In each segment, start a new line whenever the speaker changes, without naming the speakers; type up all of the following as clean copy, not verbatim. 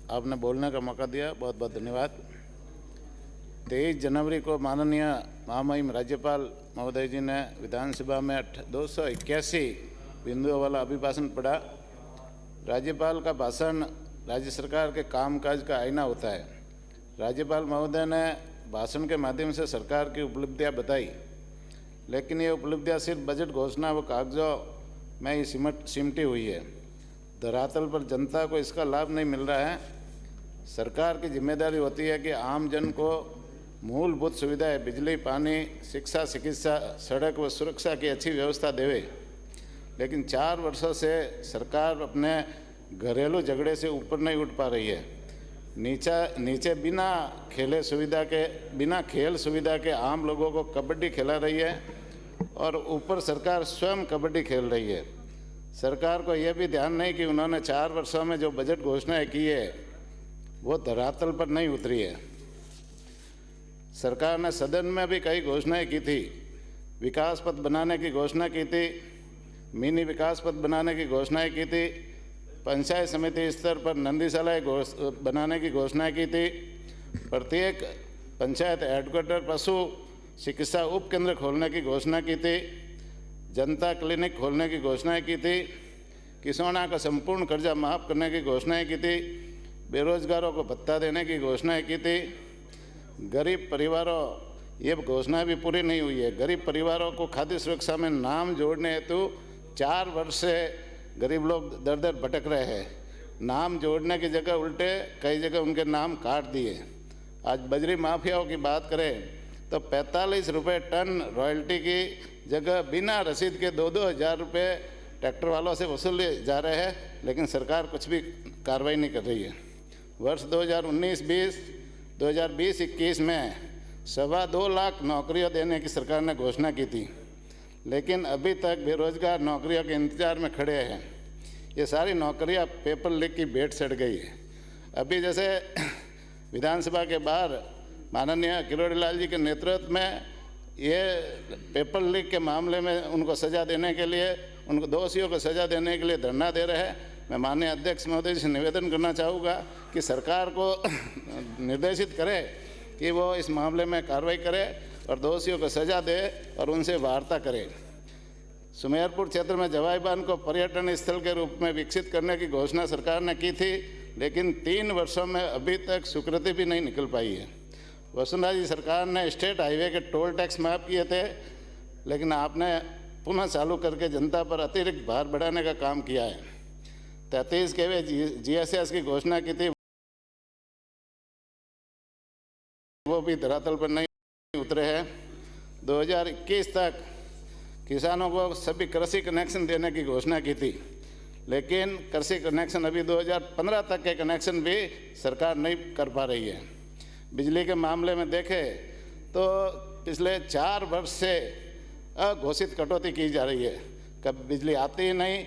आपने बोलने का मौका दिया, बहुत बहुत धन्यवाद। 23 जनवरी को माननीय महामहिम राज्यपाल महोदय जी ने विधानसभा में 281 बिंदुओं वाला अभिभाषण पढ़ा। राज्यपाल का भाषण राज्य सरकार के कामकाज का आईना होता है। राज्यपाल महोदय ने भाषण के माध्यम से सरकार की उपलब्धियां बताई, लेकिन ये उपलब्धियां सिर्फ बजट घोषणा व कागजों में ही सिमटी हुई है। धरातल पर जनता को इसका लाभ नहीं मिल रहा है। सरकार की जिम्मेदारी होती है कि आम जन को मूलभूत सुविधाएं, बिजली, पानी, शिक्षा, चिकित्सा, सड़क व सुरक्षा की अच्छी व्यवस्था देवे, लेकिन 4 वर्षों से सरकार अपने घरेलू झगड़े से ऊपर नहीं उठ पा रही है। नीचे बिना खेल सुविधा के आम लोगों को कबड्डी खिला रही है और ऊपर सरकार स्वयं कबड्डी खेल रही है। सरकार को यह भी ध्यान नहीं कि उन्होंने 4 वर्षों में जो बजट घोषणाएं की है वो धरातल पर नहीं उतरी है। सरकार ने सदन में भी कई घोषणाएं की थी। विकास पथ बनाने की घोषणा की थी, मिनी विकास पथ बनाने की घोषणाएं की थी, पंचायत समिति स्तर पर नंदीशालाएँ बनाने की घोषणा की थी, प्रत्येक पंचायत हेडक्वार्टर पशु चिकित्सा उपकेंद्र खोलने की घोषणा की थी, जनता क्लिनिक खोलने की घोषणाएं की थी, किसानों का संपूर्ण कर्जा माफ़ करने की घोषणाएं की थी, बेरोजगारों को भत्ता देने की घोषणाएं की थी। गरीब परिवारों, ये घोषणा भी पूरी नहीं हुई है। गरीब परिवारों को खाद्य सुरक्षा में नाम जोड़ने हेतु 4 वर्ष से गरीब लोग दर दर भटक रहे हैं। नाम जोड़ने की जगह उल्टे कई जगह उनके नाम काट दिए। आज बजरी माफियाओं की बात करें तो 45 रुपये टन रॉयल्टी की जगह बिना रसीद के 2-2 हज़ार रुपये ट्रैक्टर वालों से वसूले जा रहे हैं, लेकिन सरकार कुछ भी कार्रवाई नहीं कर रही है। वर्ष 2019-20 में 2.25 लाख नौकरियां देने की सरकार ने घोषणा की थी, लेकिन अभी तक बेरोजगार नौकरियों के इंतजार में खड़े हैं। ये सारी नौकरियां पेपर लीक की भेंट चढ़ गई है। अभी जैसे विधानसभा के बाहर माननीय किरोड़ी लाल जी के नेतृत्व में ये पेपर लीक के मामले में उनको सज़ा देने के लिए, उनको दोषियों को सज़ा देने के लिए धरना दे रहे हैं। मैं माननीय अध्यक्ष महोदय जी से निवेदन करना चाहूँगा कि सरकार को निर्देशित करे कि वो इस मामले में कार्रवाई करे और दोषियों को सज़ा दे और उनसे वार्ता करे। सुमेरपुर क्षेत्र में जवाई बांध को पर्यटन स्थल के रूप में विकसित करने की घोषणा सरकार ने की थी, लेकिन 3 वर्षों में अभी तक स्वीकृति भी नहीं निकल पाई है। वसुंधरा जी सरकार ने स्टेट हाईवे के टोल टैक्स माफ़ किए थे, लेकिन आपने पुनः चालू करके जनता पर अतिरिक्त भार बढ़ाने का काम किया है। 33 kV GSS की घोषणा की थी, वो भी धरातल पर नहीं उतरे हैं। 2021 तक किसानों को सभी कृषि कनेक्शन देने की घोषणा की थी, लेकिन कृषि कनेक्शन अभी 2015 तक के कनेक्शन भी सरकार नहीं कर पा रही है। बिजली के मामले में देखें तो पिछले 4 वर्ष से अघोषित कटौती की जा रही है। कब बिजली आती ही नहीं,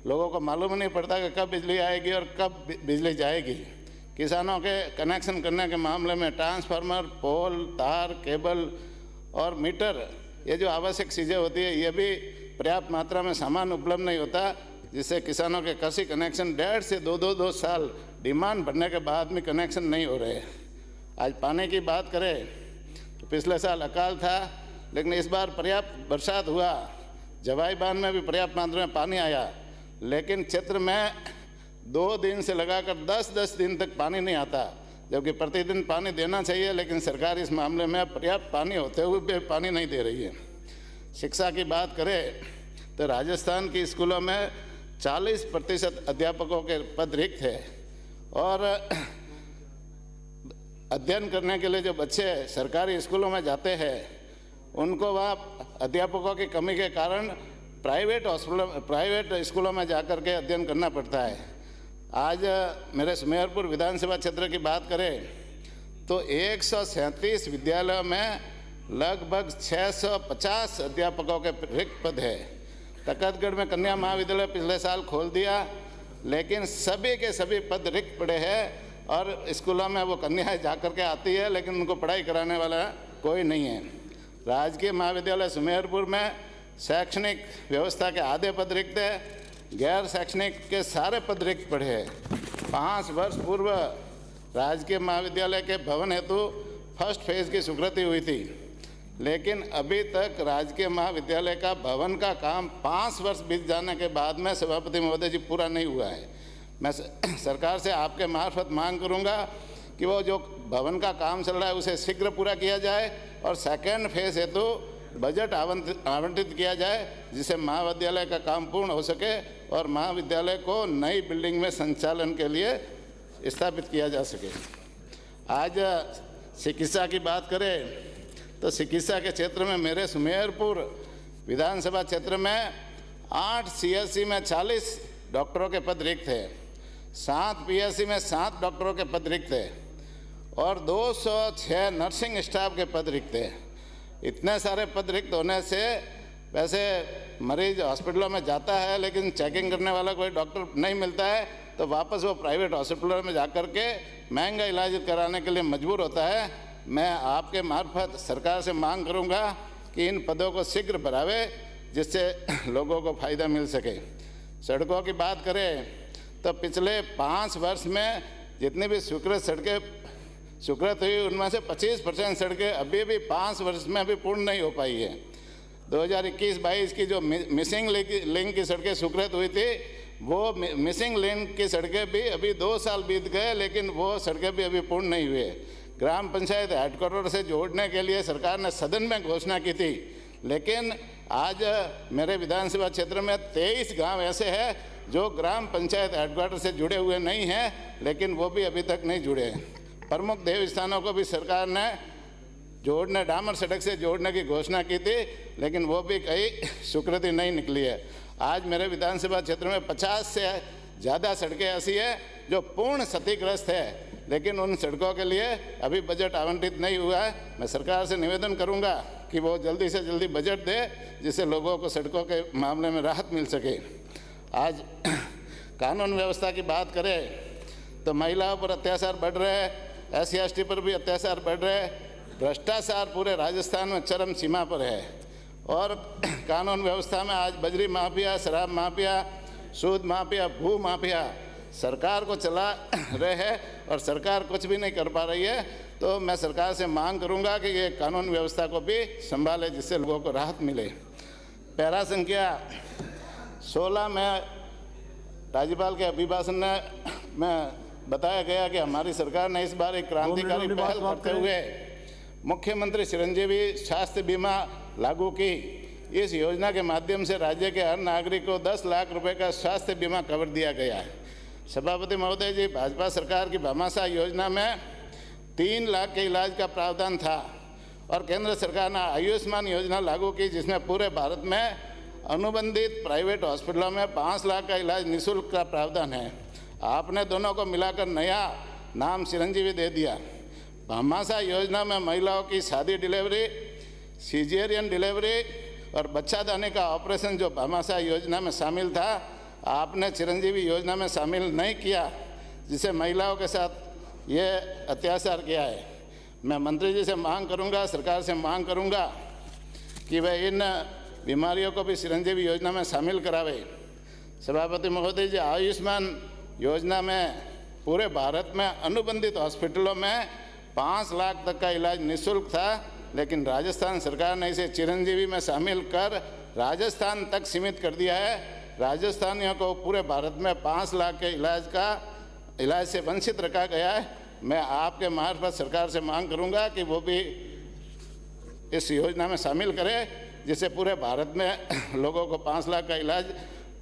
लोगों को मालूम नहीं पड़ता कि कब बिजली आएगी और कब बिजली जाएगी। किसानों के कनेक्शन करने के मामले में ट्रांसफार्मर, पोल, तार, केबल और मीटर, ये जो आवश्यक चीज़ें होती है, ये भी पर्याप्त मात्रा में सामान उपलब्ध नहीं होता, जिससे किसानों के कृषि कनेक्शन 1.5 से 2 साल डिमांड बढ़ने के बाद भी कनेक्शन नहीं हो रहे। आज पानी की बात करें तो पिछले साल अकाल था, लेकिन इस बार पर्याप्त बरसात हुआ, जवाई बांध में भी पर्याप्त मात्रा में पानी आया, लेकिन क्षेत्र में 2 दिन से लगाकर 10-10 दिन तक पानी नहीं आता, जबकि प्रतिदिन पानी देना चाहिए, लेकिन सरकार इस मामले में पर्याप्त पानी होते हुए भी पानी नहीं दे रही है। शिक्षा की बात करें तो राजस्थान की स्कूलों में 40% अध्यापकों के पद रिक्त है और अध्ययन करने के लिए जो बच्चे सरकारी स्कूलों में जाते हैं, उनको वहाँ अध्यापकों की कमी के कारण प्राइवेट स्कूलों में जाकर के अध्ययन करना पड़ता है। आज मेरे सुमेरपुर विधानसभा क्षेत्र की बात करें तो 137 विद्यालयों में लगभग 650 अध्यापकों के रिक्त पद है। तकतगढ़ में कन्या महाविद्यालय पिछले साल खोल दिया, लेकिन सभी के सभी पद रिक्त पड़े हैं और स्कूलों में वो कन्याएं जाकर के आती है, लेकिन उनको पढ़ाई कराने वाला कोई नहीं है। राजकीय महाविद्यालय सुमेरपुर में शैक्षणिक व्यवस्था के आधे पद रिक्त है, गैर शैक्षणिक के सारे पद रिक्त पड़े हैं 5 वर्ष पूर्व राजकीय महाविद्यालय के भवन हेतु फर्स्ट फेज की स्वीकृति हुई थी, लेकिन अभी तक राजकीय महाविद्यालय का भवन का काम 5 वर्ष बीत जाने के बाद में सभापति महोदय जी पूरा नहीं हुआ है। मैं सरकार से आपके मार्फत मांग करूंगा कि वो जो भवन का काम चल रहा है उसे शीघ्र पूरा किया जाए और सेकेंड फेज हेतु बजट आवंटित किया जाए, जिससे महाविद्यालय का काम पूर्ण हो सके और महाविद्यालय को नई बिल्डिंग में संचालन के लिए स्थापित किया जा सके। आज चिकित्सा की बात करें तो चिकित्सा के क्षेत्र में मेरे सुमेरपुर विधानसभा क्षेत्र में 8 CSC में 40 डॉक्टरों के पद रिक्त थे, 7 PSC में 7 डॉक्टरों के पद रिक्त थे और 206 नर्सिंग स्टाफ के पद रिक्त थे। इतने सारे पद रिक्त होने से वैसे मरीज हॉस्पिटलों में जाता है, लेकिन चेकिंग करने वाला कोई डॉक्टर नहीं मिलता है, तो वापस वो प्राइवेट हॉस्पिटलों में जाकर के महंगा इलाज कराने के लिए मजबूर होता है। मैं आपके मार्फत सरकार से मांग करूंगा कि इन पदों को शीघ्र भरावे, जिससे लोगों को फ़ायदा मिल सके। सड़कों की बात करें तो पिछले 5 वर्ष में जितनी भी स्वीकृत हुई उनमें से 25% सड़कें अभी भी 5 वर्ष में अभी पूर्ण नहीं हो पाई है। 2021-22 की जो मिसिंग लिंक की सड़कें स्वीकृत हुई थी, वो मिसिंग लिंक की सड़कें भी अभी 2 साल बीत गए, लेकिन वो सड़कें भी अभी पूर्ण नहीं हुई है। ग्राम पंचायत हेडक्वार्टर से जोड़ने के लिए सरकार ने सदन में घोषणा की थी, लेकिन आज मेरे विधानसभा क्षेत्र में 23 गांव ऐसे हैं जो ग्राम पंचायत हेडक्वार्टर से जुड़े हुए नहीं हैं, लेकिन वो भी अभी तक नहीं जुड़े हैं। प्रमुख देव स्थानों को भी सरकार ने डामर सड़क से जोड़ने की घोषणा की थी, लेकिन वो भी कहीं स्वीकृति नहीं निकली है। आज मेरे विधानसभा क्षेत्र में 50 से ज़्यादा सड़कें ऐसी हैं जो पूर्ण क्षतिग्रस्त है, लेकिन उन सड़कों के लिए अभी बजट आवंटित नहीं हुआ है। मैं सरकार से निवेदन करूंगा कि वो जल्दी से जल्दी बजट दे, जिससे लोगों को सड़कों के मामले में राहत मिल सके। आज कानून व्यवस्था की बात करें तो महिलाओं पर अत्याचार बढ़ रहे हैं, SC/ST पर भी अत्याचार बढ़ रहे हैं, भ्रष्टाचार पूरे राजस्थान में चरम सीमा पर है और कानून व्यवस्था में आज बजरी माफिया, शराब माफिया, सूद माफिया, भू माफिया सरकार को चला रहे हैं और सरकार कुछ भी नहीं कर पा रही है। तो मैं सरकार से मांग करूंगा कि ये कानून व्यवस्था को भी संभाले, जिससे लोगों को राहत मिले। पैरा संख्या 16 में राज्यपाल के अभिभाषण में बताया गया कि हमारी सरकार ने इस बार एक क्रांतिकारी पहल करते हुए मुख्यमंत्री चिरंजीवी स्वास्थ्य बीमा लागू की। इस योजना के माध्यम से राज्य के हर नागरिक को 10 लाख रुपए का स्वास्थ्य बीमा कवर दिया गया है। सभापति महोदय जी, भाजपा सरकार की भामाशाह योजना में 3 लाख के इलाज का प्रावधान था और केंद्र सरकार ने आयुष्मान योजना लागू की, जिसमें पूरे भारत में अनुबंधित प्राइवेट हॉस्पिटलों में 5 लाख का इलाज निःशुल्क का प्रावधान है। आपने दोनों को मिलाकर नया नाम चिरंजीवी दे दिया। भामाशाह योजना में महिलाओं की शादी डिलीवरी, सीजेरियन डिलीवरी और बच्चादानी का ऑपरेशन जो भामाशाह योजना में शामिल था, आपने चिरंजीवी योजना में शामिल नहीं किया, जिसे महिलाओं के साथ ये अत्याचार किया है। मैं मंत्री जी से मांग करूंगा, सरकार से मांग करूंगा कि वह इन बीमारियों को भी चिरंजीवी योजना में शामिल करावे। सभापति महोदय जी, आयुष्मान योजना में पूरे भारत में अनुबंधित हॉस्पिटलों में 5 लाख तक का इलाज निःशुल्क था, लेकिन राजस्थान सरकार ने इसे चिरंजीवी में शामिल कर राजस्थान तक सीमित कर दिया है। राजस्थानियों को पूरे भारत में 5 लाख के इलाज से वंचित रखा गया है। मैं आपके मार्फत सरकार से मांग करूंगा कि वो भी इस योजना में शामिल करे, जिससे पूरे भारत में लोगों को 5 लाख का इलाज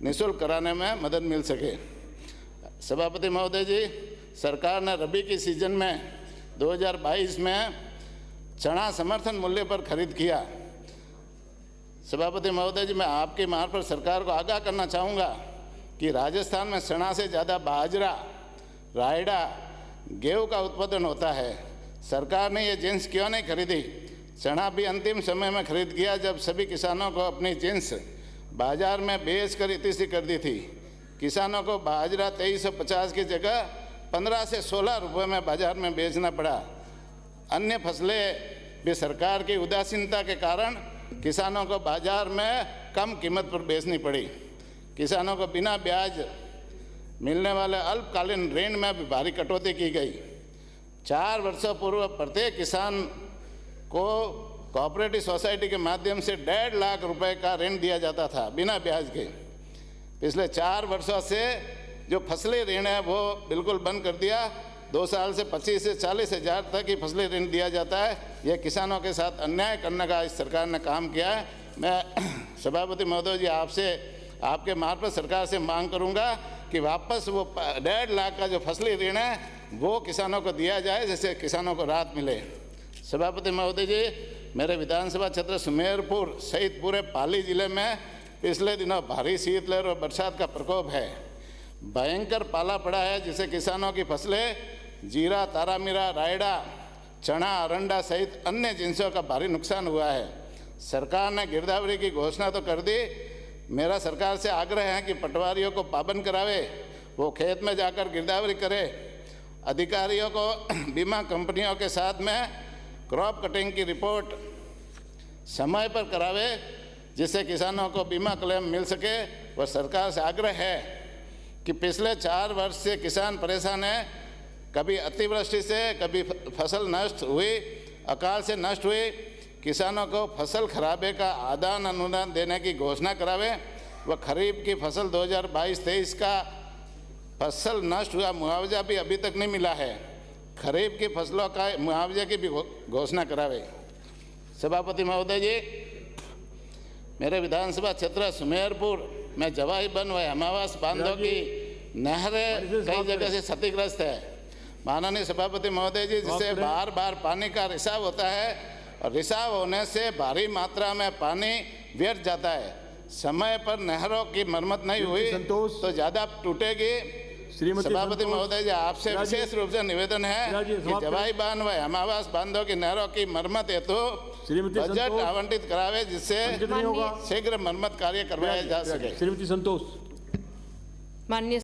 निःशुल्क कराने में मदद मिल सके। सभापति महोदय जी, सरकार ने रबी की सीजन में 2022 में चना समर्थन मूल्य पर खरीद किया। सभापति महोदय जी, मैं आपके मार्फत सरकार को आगाह करना चाहूँगा कि राजस्थान में चना से ज़्यादा बाजरा, रायडा, गेहूँ का उत्पादन होता है। सरकार ने ये जिन्स क्यों नहीं खरीदी? चना भी अंतिम समय में खरीद किया जब सभी किसानों को अपनी जिन्स बाजार में बेचकर इतिश्री कर दी थी। किसानों को बाजरा 2350 की जगह 15 से 16 रुपये में बाजार में बेचना पड़ा। अन्य फसलें भी सरकार की उदासीनता के कारण किसानों को बाजार में कम कीमत पर बेचनी पड़ी। किसानों को बिना ब्याज मिलने वाले अल्पकालीन ऋण में भी भारी कटौती की गई। 4 वर्षों पूर्व प्रत्येक किसान को कोऑपरेटिव सोसाइटी के माध्यम से 1.5 लाख रुपए का ऋण दिया जाता था बिना ब्याज के। पिछले 4 वर्षों से जो फसली ऋण है वो बिल्कुल बंद कर दिया। 2 साल से 25 से 40 हज़ार तक ही फसली ऋण दिया जाता है। ये किसानों के साथ अन्याय करने का इस सरकार ने काम किया है। मैं सभापति महोदय जी आपसे आपके मार्फत सरकार से मांग करूंगा कि वापस वो 1.5 लाख का जो फसली ऋण है वो किसानों को दिया जाए, जिससे किसानों को राहत मिले। सभापति महोदय जी, मेरे विधानसभा क्षेत्र सुमेरपुर सहित पूरे पाली जिले में पिछले दिनों भारी शीतलहर और बरसात का प्रकोप है। भयंकर पाला पड़ा है, जिससे किसानों की फसलें जीरा, तारामीरा, रायडा, चना, अरंडा सहित अन्य जिनसों का भारी नुकसान हुआ है। सरकार ने गिरदावरी की घोषणा तो कर दी। मेरा सरकार से आग्रह है कि पटवारियों को पाबंद करावे, वो खेत में जाकर गिरदावरी करे। अधिकारियों को बीमा कंपनियों के साथ में क्रॉप कटिंग की रिपोर्ट समय पर करावे, जिससे किसानों को बीमा क्लेम मिल सके। और सरकार से आग्रह है कि पिछले 4 वर्ष से किसान परेशान है। कभी अतिवृष्टि से, कभी फसल नष्ट हुई, अकाल से नष्ट हुई। किसानों को फसल खराबे का आदान अनुदान देने की घोषणा करावे। वह खरीफ की फसल 2022-23 का फसल नष्ट हुआ मुआवजा भी अभी तक नहीं मिला है। खरीफ की फसलों का मुआवजे की भी घोषणा करावे। सभापति महोदय जी, मेरे विधानसभा क्षेत्र सुमेरपुर में जवाई बन व हेमावास बांधों की नहरें कई जगह से क्षतिग्रस्त है। माननीय सभापति महोदय जी, जिससे बार बार पानी का रिसाव होता है और रिसाव होने से भारी मात्रा में पानी व्यर्थ जाता है। समय पर नहरों की मरम्मत नहीं हुई तो ज़्यादा टूटेगी। सभापति महोदय जी, आपसे विशेष रूप से निवेदन है कि जवाई बांध व हेमावास बांधों की नहरों की मरम्मत हेतु बजट आवंटित करावे, जिससे शीघ्र मरम्मत कार्य करवाया जा सके।
श्रीमती संतोष।
माननीय